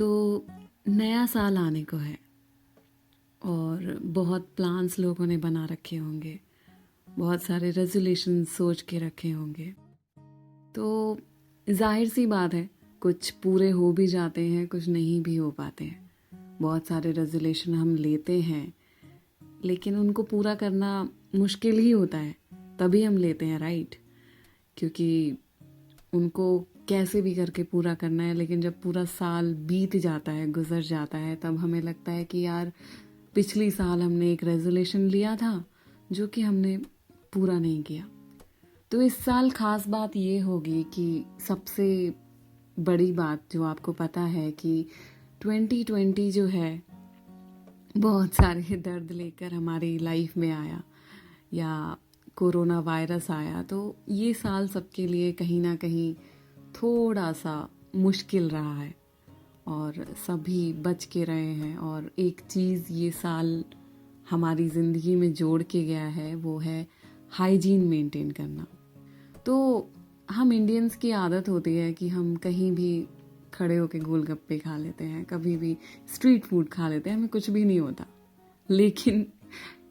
तो नया साल आने को है और बहुत प्लान्स लोगों ने बना रखे होंगे, बहुत सारे रेजोल्यूशन सोच के रखे होंगे। तो जाहिर सी बात है, कुछ पूरे हो भी जाते हैं, कुछ नहीं भी हो पाते हैं। बहुत सारे रेजोल्यूशन हम लेते हैं, लेकिन उनको पूरा करना मुश्किल ही होता है, तभी हम लेते हैं, राइट? क्योंकि उनको कैसे भी करके पूरा करना है। लेकिन जब पूरा साल बीत जाता है, गुजर जाता है, तब हमें लगता है कि यार पिछली साल हमने एक रेजोल्यूशन लिया था जो कि हमने पूरा नहीं किया। तो इस साल खास बात ये होगी कि सबसे बड़ी बात जो आपको पता है कि 2020 जो है बहुत सारे दर्द लेकर हमारी लाइफ में आया, या कोरोना वायरस आया। तो ये साल सबके लिए कहीं ना कहीं थोड़ा सा मुश्किल रहा है और सभी बच के रहे हैं। और एक चीज़ ये साल हमारी ज़िंदगी में जोड़ के गया है, वो है हाइजीन मेंटेन करना। तो हम इंडियंस की आदत होती है कि हम कहीं भी खड़े होके गोलगप्पे खा लेते हैं, कभी भी स्ट्रीट फूड खा लेते हैं, हमें कुछ भी नहीं होता। लेकिन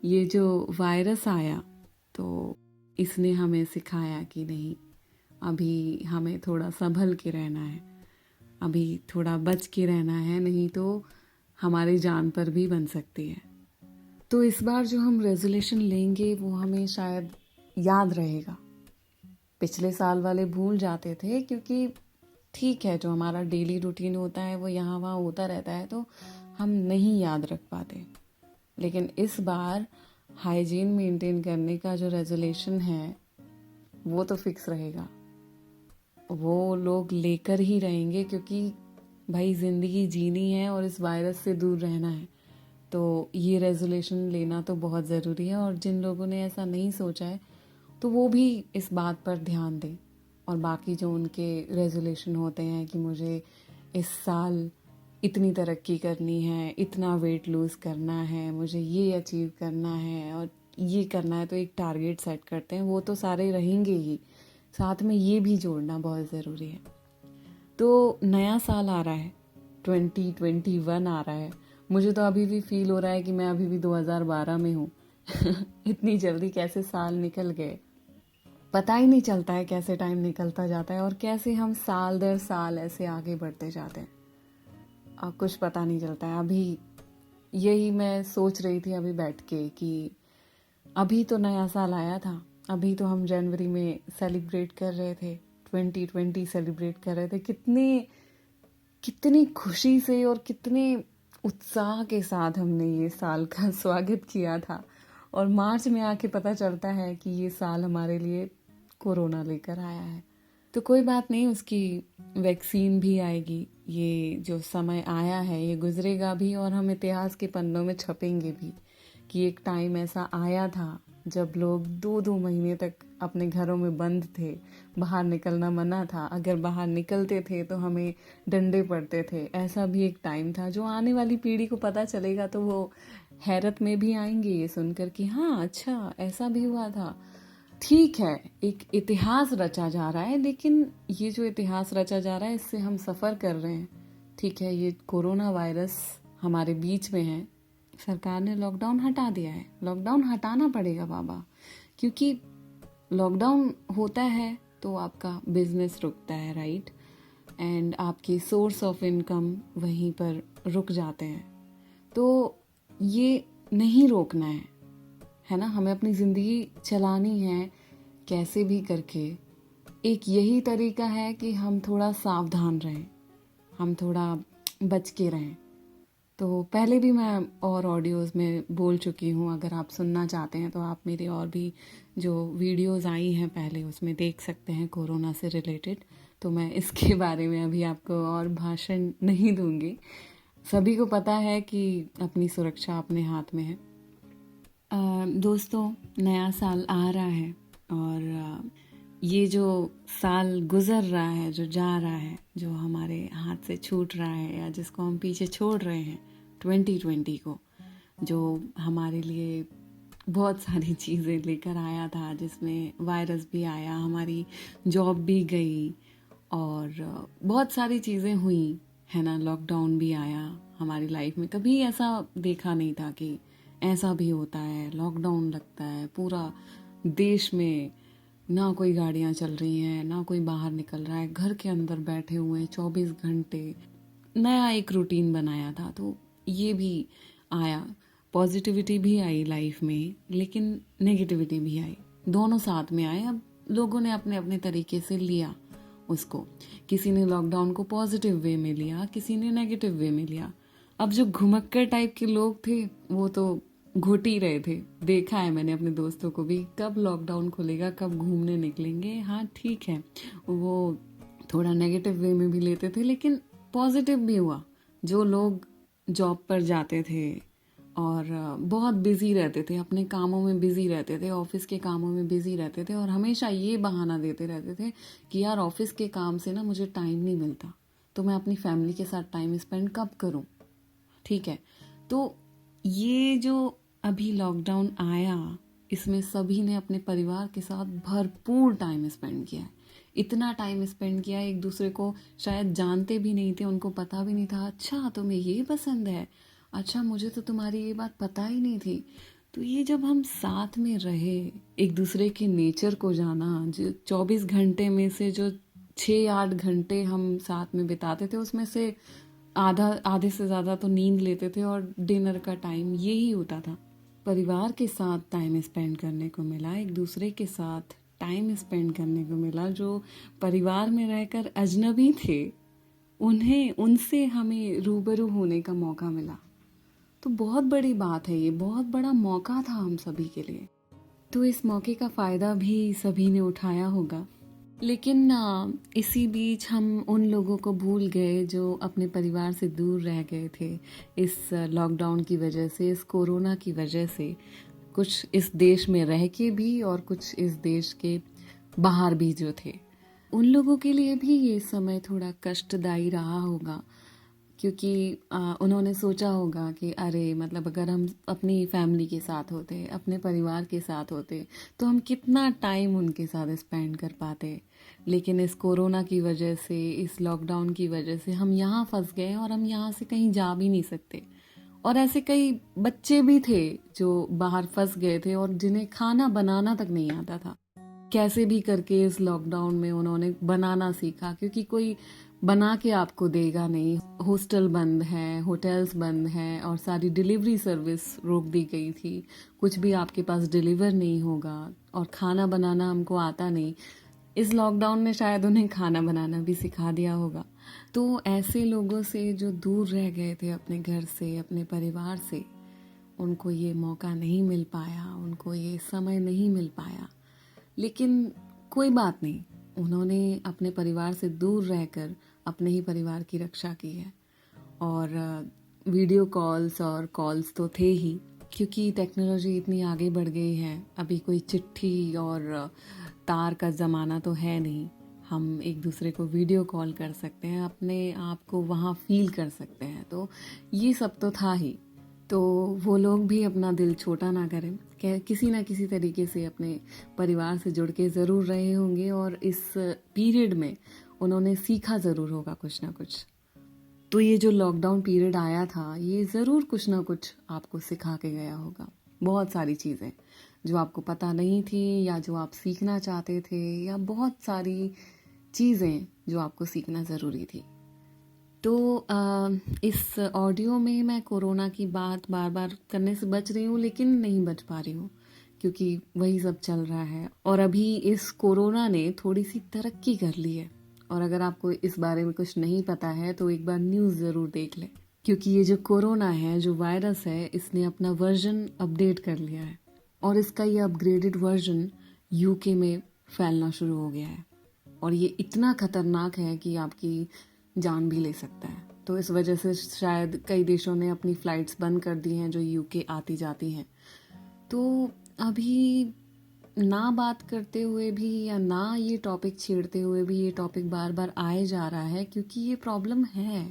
ये जो वायरस आया तो इसने हमें सिखाया कि नहीं, अभी हमें थोड़ा संभल के रहना है, अभी थोड़ा बच के रहना है, नहीं तो हमारी जान पर भी बन सकती है। तो इस बार जो हम रेजोल्यूशन लेंगे वो हमें शायद याद रहेगा। पिछले साल वाले भूल जाते थे, क्योंकि ठीक है, जो हमारा डेली रूटीन होता है वो यहाँ वहाँ होता रहता है, तो हम नहीं याद रख पाते। लेकिन इस बार हाइजीन मेंटेन करने का जो रेजोल्यूशन है वो तो फिक्स रहेगा, वो लोग लेकर ही रहेंगे, क्योंकि भाई ज़िंदगी जीनी है और इस वायरस से दूर रहना है। तो ये रेजोल्यूशन लेना तो बहुत ज़रूरी है। और जिन लोगों ने ऐसा नहीं सोचा है तो वो भी इस बात पर ध्यान दें। और बाकी जो उनके रेजोल्यूशन होते हैं कि मुझे इस साल इतनी तरक्की करनी है, इतना वेट लूज़ करना है, मुझे ये अचीव करना है और ये करना है, तो एक टारगेट सेट करते हैं, वो तो सारे रहेंगे ही, साथ में ये भी जोड़ना बहुत ज़रूरी है। तो नया साल आ रहा है, 2021 आ रहा है। मुझे तो अभी भी फील हो रहा है कि मैं अभी भी 2012 में हूँ। इतनी जल्दी कैसे साल निकल गए, पता ही नहीं चलता है कैसे टाइम निकलता जाता है और कैसे हम साल दर साल ऐसे आगे बढ़ते जाते हैं। अब कुछ पता नहीं चलता है। अभी यही मैं सोच रही थी अभी बैठ के कि अभी तो नया साल आया था, अभी तो हम जनवरी में सेलिब्रेट कर रहे थे, 2020 सेलिब्रेट कर रहे थे, कितनी खुशी से और कितने उत्साह के साथ हमने ये साल का स्वागत किया था। और मार्च में आके पता चलता है कि ये साल हमारे लिए कोरोना लेकर आया है। तो कोई बात नहीं, उसकी वैक्सीन भी आएगी। ये जो समय आया है ये गुजरेगा भी और हम इतिहास के पन्नों में छपेंगे भी कि एक टाइम ऐसा आया था जब लोग 2-2 महीने तक अपने घरों में बंद थे, बाहर निकलना मना था, अगर बाहर निकलते थे तो हमें डंडे पड़ते थे। ऐसा भी एक टाइम था जो आने वाली पीढ़ी को पता चलेगा तो वो हैरत में भी आएंगे ये सुनकर कि हाँ अच्छा ऐसा भी हुआ था। ठीक है, एक इतिहास रचा जा रहा है, लेकिन ये जो इतिहास रचा जा रहा है इससे हम सफ़र कर रहे हैं। ठीक है, ये कोरोना वायरस हमारे बीच में है, सरकार ने लॉकडाउन हटा दिया है, लॉकडाउन हटाना पड़ेगा बाबा, क्योंकि लॉकडाउन होता है तो आपका बिजनेस रुकता है, राइट? एंड आपकी सोर्स ऑफ इनकम वहीं पर रुक जाते हैं। तो ये नहीं रोकना है ना, हमें अपनी ज़िंदगी चलानी है कैसे भी करके। एक यही तरीका है कि हम थोड़ा सावधान रहें, हम थोड़ा बच के रहें। तो पहले भी मैं और ऑडियोज़ में बोल चुकी हूँ, अगर आप सुनना चाहते हैं तो आप मेरे और भी जो वीडियोज़ आई हैं पहले उसमें देख सकते हैं कोरोना से रिलेटेड। तो मैं इसके बारे में अभी आपको और भाषण नहीं दूंगी। सभी को पता है कि अपनी सुरक्षा अपने हाथ में है। दोस्तों, नया साल आ रहा है और ये जो साल गुज़र रहा है, जो जा रहा है, जो हमारे हाथ से छूट रहा है या जिसको हम पीछे छोड़ रहे हैं 2020 को, जो हमारे लिए बहुत सारी चीज़ें लेकर आया था, जिसमें वायरस भी आया, हमारी जॉब भी गई और बहुत सारी चीज़ें हुई, है ना। लॉकडाउन भी आया हमारी लाइफ में, कभी ऐसा देखा नहीं था कि ऐसा भी होता है। लॉकडाउन लगता है पूरा देश में, ना कोई गाड़ियाँ चल रही हैं, ना कोई बाहर निकल रहा है, घर के अंदर बैठे हुए हैं 24 घंटे। नया एक रूटीन बनाया था, तो ये भी आया। पॉजिटिविटी भी आई लाइफ में, लेकिन नेगेटिविटी भी आई, दोनों साथ में आए। अब लोगों ने अपने अपने तरीके से लिया उसको। किसी ने लॉकडाउन को पॉजिटिव वे में लिया, किसी ने नेगेटिव वे में लिया। अब जो घुमक्कर टाइप के लोग थे वो तो घुट ही रहे थे। देखा है मैंने अपने दोस्तों को भी, कब लॉकडाउन खुलेगा, कब घूमने निकलेंगे। हाँ ठीक है, वो थोड़ा नेगेटिव वे में भी लेते थे, लेकिन पॉजिटिव भी हुआ। जो लोग जॉब पर जाते थे और बहुत बिजी रहते थे, अपने कामों में बिजी रहते थे, ऑफिस के कामों में बिजी रहते थे, और हमेशा ये बहाना देते रहते थे कि यार ऑफिस के काम से ना मुझे टाइम नहीं मिलता, तो मैं अपनी फैमिली के साथ टाइम स्पेंड कब करूं। ठीक है, तो ये जो अभी लॉकडाउन आया, इसमें सभी ने अपने परिवार के साथ भरपूर टाइम स्पेंड किया है। इतना टाइम स्पेंड किया, एक दूसरे को शायद जानते भी नहीं थे, उनको पता भी नहीं था, अच्छा तुम्हें ये पसंद है, अच्छा मुझे तो तुम्हारी ये बात पता ही नहीं थी। तो ये जब हम साथ में रहे, एक दूसरे के नेचर को जाना, जो 24 घंटे में से जो 6-8 घंटे हम साथ में बिताते थे, उसमें से आधे से ज़्यादा तो नींद लेते थे, और डिनर का टाइम यही होता था। परिवार के साथ टाइम स्पेंड करने को मिला, एक दूसरे के साथ टाइम स्पेंड करने को मिला। जो परिवार में रहकर अजनबी थे, उनसे हमें रूबरू होने का मौका मिला। तो बहुत बड़ी बात है, ये बहुत बड़ा मौका था हम सभी के लिए। तो इस मौके का फ़ायदा भी सभी ने उठाया होगा। लेकिन इसी बीच हम उन लोगों को भूल गए जो अपने परिवार से दूर रह गए थे इस लॉकडाउन की वजह से, इस कोरोना की वजह से। कुछ इस देश में रह के भी और कुछ इस देश के बाहर भी जो थे, उन लोगों के लिए भी ये समय थोड़ा कष्टदायी रहा होगा। क्योंकि उन्होंने सोचा होगा कि अरे मतलब अगर हम अपनी फैमिली के साथ होते, अपने परिवार के साथ होते, तो हम कितना टाइम उनके साथ स्पेंड कर पाते। लेकिन इस कोरोना की वजह से, इस लॉकडाउन की वजह से हम यहाँ फंस गए, और हम यहाँ से कहीं जा भी नहीं सकते। और ऐसे कई बच्चे भी थे जो बाहर फंस गए थे और जिन्हें खाना बनाना तक नहीं आता था। कैसे भी करके इस लॉकडाउन में उन्होंने बनाना सीखा, क्योंकि कोई बना के आपको देगा नहीं। हॉस्टल बंद हैं, होटल्स बंद हैं, और सारी डिलीवरी सर्विस रोक दी गई थी। कुछ भी आपके पास डिलीवर नहीं होगा, और खाना बनाना हमको आता नहीं। इस लॉकडाउन ने शायद उन्हें खाना बनाना भी सिखा दिया होगा। तो ऐसे लोगों से जो दूर रह गए थे अपने घर से, अपने परिवार से, उनको ये मौका नहीं मिल पाया, उनको ये समय नहीं मिल पाया। लेकिन कोई बात नहीं, उन्होंने अपने परिवार से दूर रहकर अपने ही परिवार की रक्षा की है। और वीडियो कॉल्स और कॉल्स तो थे ही, क्योंकि टेक्नोलॉजी इतनी आगे बढ़ गई है। अभी कोई चिट्ठी और तार का ज़माना तो है नहीं। हम एक दूसरे को वीडियो कॉल कर सकते हैं, अपने आप को वहाँ फील कर सकते हैं। तो ये सब तो था ही। तो वो लोग भी अपना दिल छोटा ना करें, किसी ना किसी तरीके से अपने परिवार से जुड़ के ज़रूर रहे होंगे, और इस पीरियड में उन्होंने सीखा ज़रूर होगा कुछ ना कुछ। तो ये जो लॉकडाउन पीरियड आया था, ये ज़रूर कुछ ना कुछ आपको सिखा के गया होगा। बहुत सारी चीज़ें जो आपको पता नहीं थी, या जो आप सीखना चाहते थे, या बहुत सारी चीज़ें जो आपको सीखना ज़रूरी थी। तो इस ऑडियो में मैं कोरोना की बात बार बार करने से बच रही हूँ, लेकिन नहीं बच पा रही हूँ, क्योंकि वही सब चल रहा है। और अभी इस कोरोना ने थोड़ी सी तरक्की कर ली है। और अगर आपको इस बारे में कुछ नहीं पता है तो एक बार न्यूज़ ज़रूर देख लें, क्योंकि ये जो कोरोना है, जो वायरस है, इसने अपना वर्जन अपडेट कर लिया है। और इसका ये अपग्रेडेड वर्जन यूके में फैलना शुरू हो गया है। और ये इतना खतरनाक है कि आपकी जान भी ले सकता है। तो इस वजह से शायद कई देशों ने अपनी फ़्लाइट्स बंद कर दी हैं जो यूके आती जाती हैं। तो अभी ना बात करते हुए भी, या ना ये टॉपिक छेड़ते हुए भी, ये टॉपिक बार बार आए जा रहा है, क्योंकि ये प्रॉब्लम है।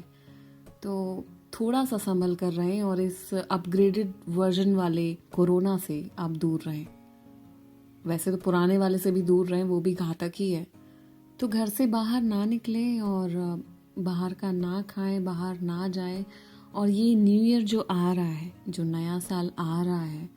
तो थोड़ा सा संभल कर रहें, और इस अपग्रेडेड वर्जन वाले कोरोना से आप दूर रहें। वैसे तो पुराने वाले से भी दूर रहें, वो भी घातक ही है। तो घर से बाहर ना निकलें, और बाहर का ना खाएं, बाहर ना जाएं। और ये न्यू ईयर जो आ रहा है, जो नया साल आ रहा है,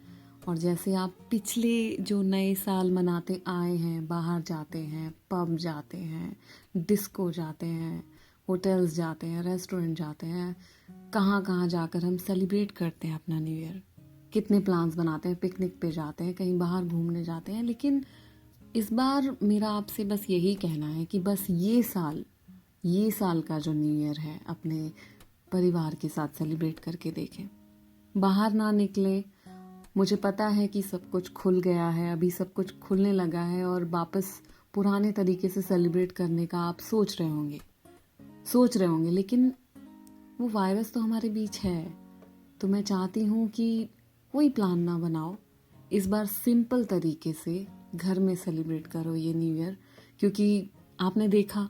और जैसे आप पिछले जो नए साल मनाते आए हैं, बाहर जाते हैं, पब जाते हैं, डिस्को जाते हैं, होटल्स जाते हैं, रेस्टोरेंट जाते हैं, कहाँ कहाँ जाकर हम सेलिब्रेट करते हैं अपना न्यू ईयर। कितने प्लान्स बनाते हैं, पिकनिक पे जाते हैं, कहीं बाहर घूमने जाते हैं। लेकिन इस बार मेरा आपसे बस यही कहना है कि बस ये साल का जो न्यू ईयर है अपने परिवार के साथ सेलिब्रेट करके देखें। बाहर ना निकले। मुझे पता है कि सब कुछ खुल गया है, अभी सब कुछ खुलने लगा है और वापस पुराने तरीके से सेलिब्रेट करने का आप सोच रहे होंगे, लेकिन वो वायरस तो हमारे बीच है। तो मैं चाहती हूँ कि कोई प्लान ना बनाओ, इस बार सिंपल तरीके से घर में सेलिब्रेट करो ये न्यू ईयर। क्योंकि आपने देखा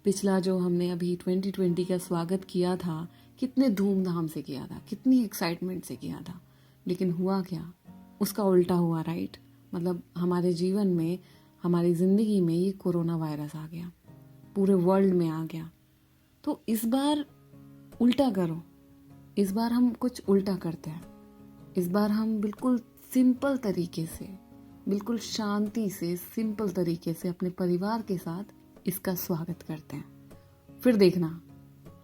पिछला जो हमने अभी 2020 का स्वागत किया था, कितने धूमधाम से किया था, कितनी एक्साइटमेंट से किया था। लेकिन हुआ क्या? उसका उल्टा हुआ, राइट? मतलब हमारे जीवन में, हमारी ज़िंदगी में ये कोरोना वायरस आ गया, पूरे वर्ल्ड में आ गया। तो इस बार उल्टा करो। इस बार हम कुछ उल्टा करते हैं। इस बार हम बिल्कुल सिंपल तरीके से, बिल्कुल शांति से, सिंपल तरीके से अपने परिवार के साथ इसका स्वागत करते हैं। फिर देखना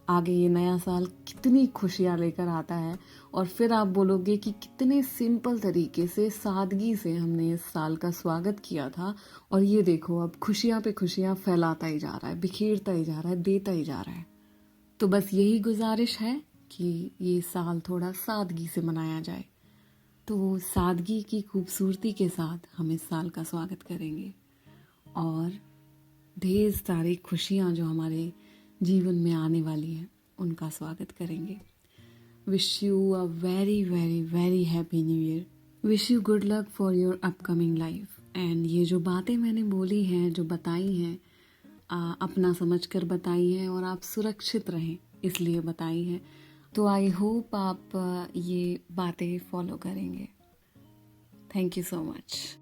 आगे ये नया साल कितनी खुशियाँ लेकर आता है, और फिर आप बोलोगे कि कितने सिंपल तरीके से, सादगी से हमने इस साल का स्वागत किया था, और ये देखो अब खुशियाँ पे खुशियाँ फैलाता ही जा रहा है, बिखेरता ही जा रहा है, देता ही जा रहा है। तो बस यही गुजारिश है कि ये साल थोड़ा सादगी से मनाया जाए। तो सादगी की खूबसूरती के साथ हम इस साल का स्वागत करेंगे और ढेर सारी खुशियाँ जो हमारे जीवन में आने वाली हैं उनका स्वागत करेंगे। Wish you a very very very happy new year. Wish you good luck for your upcoming life. And ये जो बातें मैंने बोली हैं, जो बताई हैं, अपना समझकर बताई हैं और आप सुरक्षित रहें इसलिए बताई हैं। तो आई होप आप ये बातें फॉलो करेंगे। Thank you so much.